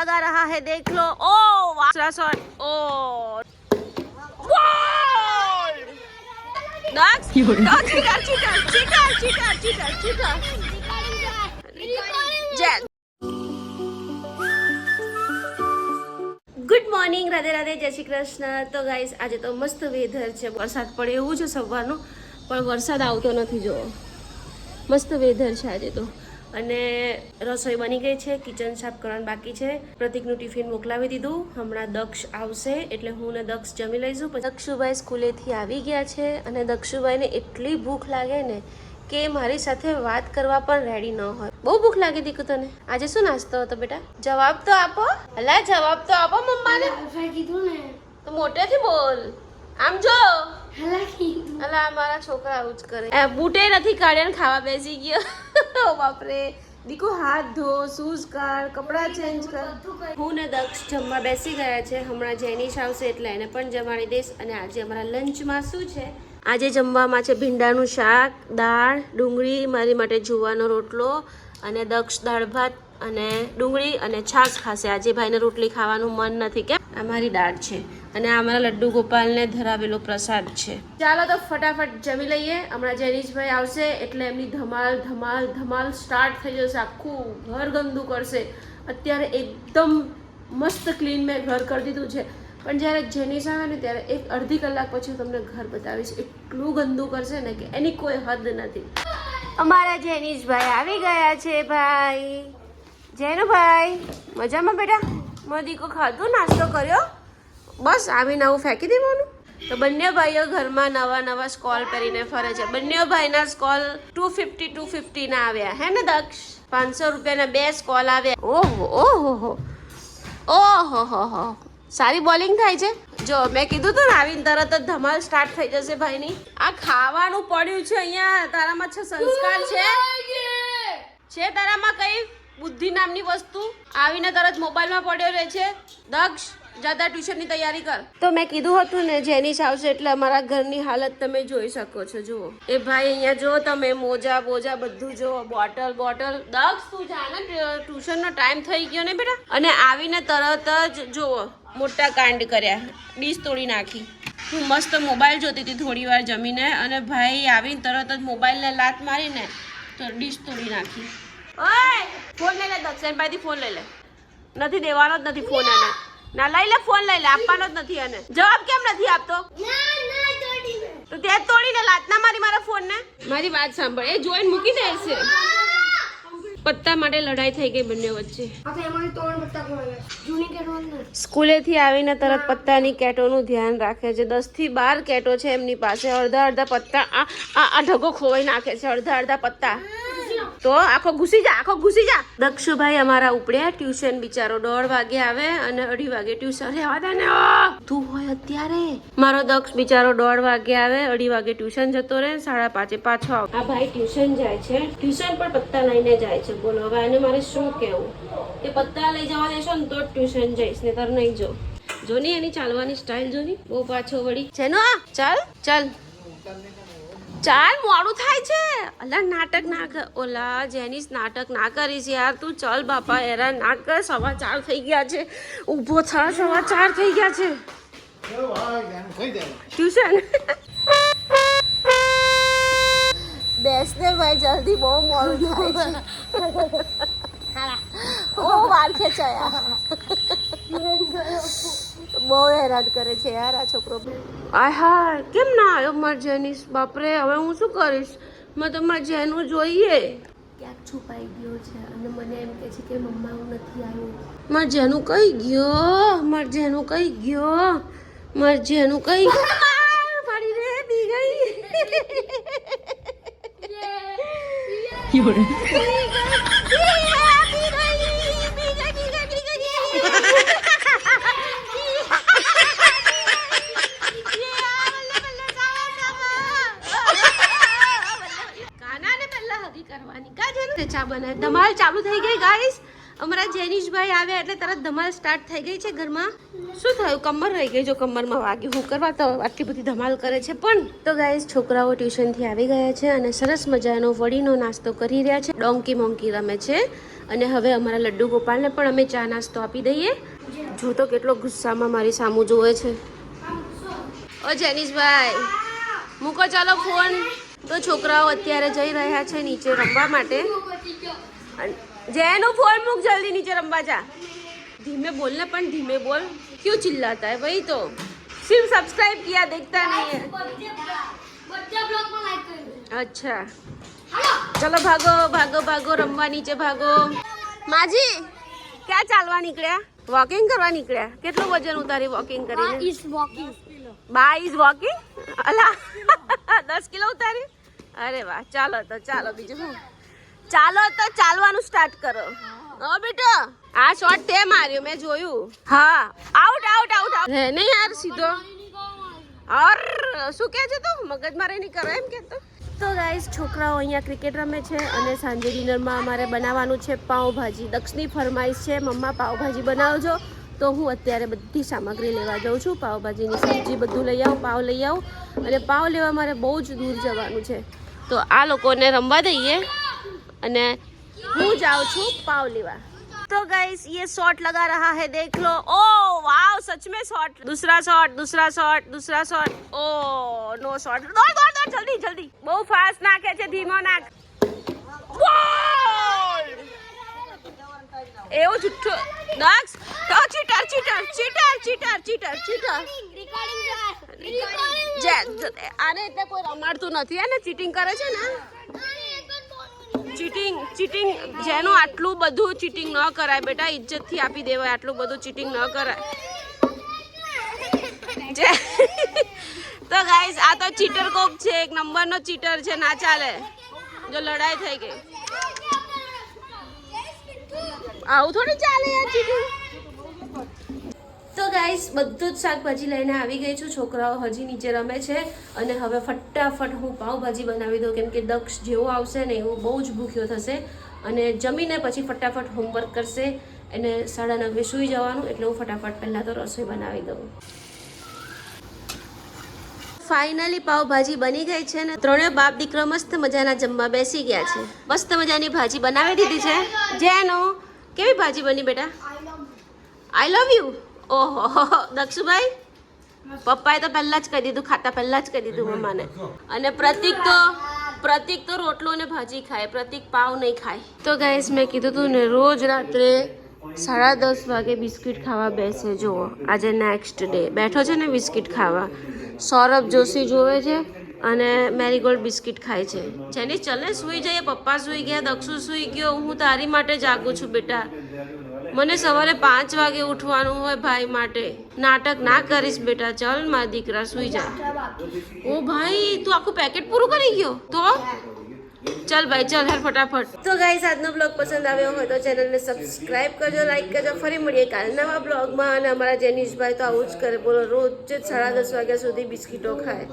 लगा रहा है, देख लो। ओ शॉट, ओ ગુડ મોર્નિંગ, રાધે રાધે, જય શ્રી કૃષ્ણ. તો ગાઈસ, આજે તો મસ્ત વેધર છે. વરસાદ પડે એવું છે સવારનો, પણ વરસાદ આવતો નથી. જો મસ્ત વેધર છે આજે તો. અને રસોઈ બની ગઈ છે, કિચન સાફ કરવાનું બાકી છે. પ્રતિકનું ટિફિન મોકલાવી દીધું. હમણાં દક્ષ આવશે એટલે હું ને દક્ષ જમી લઈશું. દક્ષુભાઈ સ્કૂલેથી આવી ગયા છે અને દક્ષુભાઈને એટલી ભૂખ લાગે ને કે મારી સાથે વાત કરવા પણ રેડી ન હોય. બહુ ભૂખ લાગી દીકુ તને. આજે શું નાસ્તો હતો બેટા? જવાબ તો આપો. અલા જવાબ તો આપો મમ્માને. કીધું ને તો મોટેથી બોલ. આમ જો કીધું. અલા મારા છોકરા આવું જ કરે. બૂટે નથી કાઢ્યા ને ખાવા બેસી ગયો. ઓ બાપરે. દીકુ હાથ ધો, શૂઝ કાઢ, કપડાં ચેન્જ કર. હું ને દક્ષ જમવા બેસી ગયા છે. હમણાં જેનીશ આવશે એટલે એને પણ જમાડી દઈશ. અને આજે અમારા લંચમાં શું છે? આજે જમવામાં છે ભીંડાનું શાક, દાળ, ડુંગળી, મારી માટે જુવાનો રોટલો અને દક્ષ દાળ ભાત અને ડુંગળી અને છાશ ખાશે. આજે ભાઈને રોટલી ખાવાનું મન નથી. કેમ? અમારી દાળ છે અને અમારા લડ્ડુ ગોપાલને ધરાવેલો પ્રસાદ છે. ચાલો તો ફટાફટ જમી લઈએ. હમણાં જેનીશભાઈ આવશે એટલે એમની ધમાલ ધમાલ ધમાલ સ્ટાર્ટ થઈ જશે. આખું ઘર ગંદુ કરશે. અત્યારે એકદમ મસ્ત ક્લીન મેં ઘર કરી દીધું છે, પણ જ્યારે જેનીશ આવે ને ત્યારે એક અડધી કલાક પછી તમને ઘર બતાવીશ. એટલું ગંદુ કરશે ને કે એની કોઈ હદ નથી. અમારા જેનીશભાઈ આવી ગયા છે. ભાઈ જેનુભાઈ, મજામાં બેટા? મદીકો ખાધું, નાસ્તો કર્યો, બસ આવીને આવું ફેંકી દેવાનું. તો બંને ભાઈઓ ઘરમાં નવા નવા સ્કોલ પહેરીને ફરે છે. બંને ભાઈના સ્કોલ 250 ના આવ્યા હે ને દક્ષ? 500 રૂપિયાના 2 સ્કોલ આવ્યા. ઓહો ઓહો હો, ઓહો હો હો, સારી બોલિંગ થાય છે. જો મેં કીધું તું ને આવીને તરત જ ધમાલ સ્ટાર્ટ થઈ જશે ભાઈની. આ ખાવાનું પડ્યું છે અહીંયા. તારામાં છે સંસ્કાર છે તારામાં કઈ બુદ્ધિ નામની વસ્તુ? આવીને તરત મોબાઈલમાં પડ્યો રહે છે. દક્ષ જ્યાદા ટ્યુશનની તૈયારી કર. તો મેં કીધું હતું ને જેનીશ આવશે એટલે અમારા ઘરની હાલત તમે જોઈ શકો છો. જુઓ એ ભાઈ અહીંયા જો તમે, મોજા બોજા બધું જુઓ, બોટલ બોટલ. દક્ષ તું જાને ટ્યુશનનો ટાઈમ થઈ ગયો ને બેટા. અને આવીને તરત જ જુઓ મોટા કાંડ કર્યા, ડીશ તોડી નાખી. હું મસ્ત મોબાઈલ જોતી હતી થોડી વાર જમીને અને ભાઈ આવીને તરત જ મોબાઈલને લાત મારીને તો ડીશ તોડી નાખી. ઓય ફોન લઈ લે દક્ષિણ ભાઈથી, ફોન લઈ લે. નથી દેવાનો જ નથી ફોન એને. ના લઈ લે ફોન, લઈ લે, આપવાનો જ નથી એને. જવાબ કેમ નથી આપતો? તો તે તોડી લે, લાત ના મારી મારા ફોન ને. મારી વાત સાંભળ, એ જોઈને મૂકી દેશે. પત્તા માટે લડાઈ થઈ ગઈ બંને વચ્ચે. સ્કૂલેથી આવીને તરત પત્તાની કેટોનું ધ્યાન રાખે છે. 10 થી 12 કેટો છે એમની પાસે. અડધા પત્તા આ ઢગો ખોવાઈ નાખે છે. અડધા પત્તા તો આખો ઘૂસી જા. દક્ષુભાઈ અમારા ઉપડ્યા. ટ્યુશન બિચારો 1:30 વાગે આવે અને 2:30 વાગે ટ્યુશન. રહેવા દે ને તું હોય અત્યારે. મારો દક્ષ બિચારો 1:30 વાગે આવે, 2:30 વાગે ટ્યુશન જતો રહે, 5:30 પાછો આવે. આ ભાઈ ટ્યુશન જાય છે, ટ્યુશન પણ પત્તા લઈને જાય છે. બોલો હવે આને મારે શું કેવું? કે પત્તા લઈ જવા દેશો ને તો જ ટ્યુશન જઈશ, ને તાર નહીં જો. જોની એની ચાલવાની સ્ટાઇલ જોની, બહુ પાછો વળી છે નો. ચાલ મોડું થાય છે. અલા નાટક ના કર. ઓલા જેનીશ નાટક ના કરીશ યાર તું. ચલ બાપા હેરાન ના કર. 4:15 થઈ ગયા છે. ઊભો થા, 4:15 થઈ ગયા છે. ટ્યુશન બેસ ને ભાઈ જલ્દી, બહુ મોડું થાય છે. ઓ વાર ખેંચાયા. બહુ હેરાન કરે છે યાર આ છોકરો. આહા કેમ ના આવ્યો માર જેનીશ? બાપરે હવે હું શું કરીશ? મેં તો માર જેનું જોઈએ. ક્યાંક છુપાઈ ગયો છે અને મને એમ કહે છે કે મમ્મા હું નથી આવ્યો. માર જેનું કઈ ગયો? મારી રે બી ગઈ. ધમાલ ચાલુ થઈ ગઈ ગાઈસ. અમારા જેનીશભાઈ આવ્યા એટલે તરત ધમાલ સ્ટાર્ટ થઈ ગઈ છે ઘરમાં. શું થયું? કમર રહી ગઈ. જો કમરમાં વાગ્યું. હું કરવા તો આટલી બધી ધમાલ કરે છે. પણ તો ગાઈસ છોકરાઓ ટ્યુશનથી આવી ગયા છે અને સરસ મજાનો વડીનો નાસ્તો કરી રહ્યા છે. ડોંકી મોંકી રમે છે અને હવે અમારા લડ્ડુ ગોપાલને પણ અમે ચા નાસ્તો આપી દઈએ. જો તો કેટલો ગુસ્સામાં મારી સામું જોવે છે. ઓ જેનિશભાઈ મૂકો ચાલો ફોન. તો છોકરાઓ અત્યારે જઈ રહ્યા છે નીચે રમવા માટે. જેનું ફોન મૂક જલ્દી નીચે રમવા જા. धीमे बोलना पण धीमे बोल. क्यों चिल्लाता है? वही तो सिर्फ सब्सक्राइब किया देखता नहीं है. अच्छा चलो भागो भागो भागो रमवा नीचे भागो. माजी क्या चालवा નીકળ્યા? વોકિંગ કરવા નીકળ્યા? કેટલું વજન ઉતારી વોકિંગ કરીને? is walking. બા ઇઝ વોકિંગ. અલા 10 કિલો ઉતારી. અરે વાહ. ચાલો તો ચાલો બીજું શું? ચાલો તો ચાલવાનું સ્ટાર્ટ કરો. ઓ બેટા આ શોટ તે માર્યો મેં જોયું. હા આઉટ આઉટ આઉટ હે નહીં યાર સીધો. ઓર શું કહે છે તું? મગજ મારે નહીં કરો એમ કહેતો. તો ગાઈસ છોકરાઓ અહીંયા ક્રિકેટ રમે છે અને સાંજે ડિનરમાં અમારે બનાવવાનું છે પાઉંભાજી. દક્ષની ફરમાઈશ છે મમ્મા પાઉંભાજી બનાવજો. તો હું અત્યારે બધી સામગ્રી લેવા જાઉં છું. પાઉંભાજીની સબ્જી બધું લઈ આવું, પાવ લઈ આવું. અને પાવ લેવા મારે બહુ જ દૂર જવાનું છે. તો આ લોકોને રમવા દઈએ અને હું જાઉં છું पाव लेवा. तो गाइस ये शॉट लगा रहा है देख लो. ओ वाव सच में शॉट. दूसरा शॉट दूसरा शॉट दूसरा शॉट. Oh no shot. दौड़ दौड़ दौड़ जल्दी जल्दी. બહુ ફાસ્ટ નાખે છે. ધીમો નાખ. ગોલ. એવું જુઠ્ઠો દક્ષ તો ચીટર ચીટર ચીટર ચીટર ચીટર ચીટર. આને એટલે કોઈ રમાડતું નથી ને ચીટિંગ કરે છે ને. ચીટિંગ ચીટિંગ જેનું આટલું બધું ચીટિંગ ન કરાય બેટા. ઇજ્જતથી આપી દેવાય. આટલું બધું ચીટિંગ ન કરાય. તો ગાઈસ આ તો ચીટર કોક છે. એક નંબરનો ચીટર છે. ના ચાલે. જો લડાઈ થઈ ગઈ આવું થોડી ચાલે યાર ચીટિંગ. તો ગાઈસ બધું જ શાકભાજી લઈને આવી ગઈ છું. છોકરાઓ હજી નીચે રમે છે અને હવે ફટાફટ હું પાવભાજી બનાવી દઉં કેમ કે દક્ષ જેવો આવશે ને એવું બહુ જ ભૂખ્યો થશે અને જમીને પછી ફટાફટ હોમવર્ક કરશે. એને 9:30 સૂઈ જવાનું એટલે હું ફટાફટ પહેલાં તો રસોઈ બનાવી દઉં. ફાઇનલી પાવભાજી બની ગઈ છે ને ત્રણેય બાપ દીકરો મસ્ત મજાના જમવા બેસી ગયા છે. મસ્ત મજાની ભાજી બનાવી દીધી છે. જેનો કેવી ભાજી બની બેટા? આઈ લવ યુ. ઓહો દક્ષુભાઈ પપ્પાએ તો પહેલા જ કહી દીધું. ખાતા પહેલા જ કહી દીધું મમ્માને. અને પ્રતિક તો રોટલો ને ભાજી ખાય. પ્રતિક પાવ નહીં ખાય. તો ગાઈસ મેં કીધું તું ને રોજ રાત્રે 10:30 વાગે બિસ્કિટ ખાવા બેસે. જુઓ આજે નેક્સ્ટ ડે બેઠો છે ને બિસ્કિટ ખાવા. સૌરભ જોશી જોવે છે અને મેરીગોલ્ડ બિસ્કિટ ખાય છે. જેની ચલે સૂઈ જઈએ. પપ્પા સૂઈ ગયા, દક્ષુ સૂઈ ગયો. હું તારી માટે જાગું છું બેટા. મને સવારે 5 વાગે ઉઠવાનું હોય ભાઈ માટે. નાટક ના કરીશ બેટા. ચલ મારા દીકરા સૂઈ જા. ઓ ભાઈ તું આખું પેકેટ પૂરું કરી ગયો તો ચલ ભાઈ ચલ હેર ફટાફટ. તો ગાઈસ આજનો બ્લોગ પસંદ આવ્યો હોય તો ચેનલને સબસ્ક્રાઇબ કરજો, લાઈક કરજો. ફરી મળીએ કાલે નવા બ્લોગમાં. અને અમારા જેનિશભાઈ તો આવું જ કરે બોલો. રોજ જ 10:30 વાગ્યા સુધી બિસ્કિટો ખાય.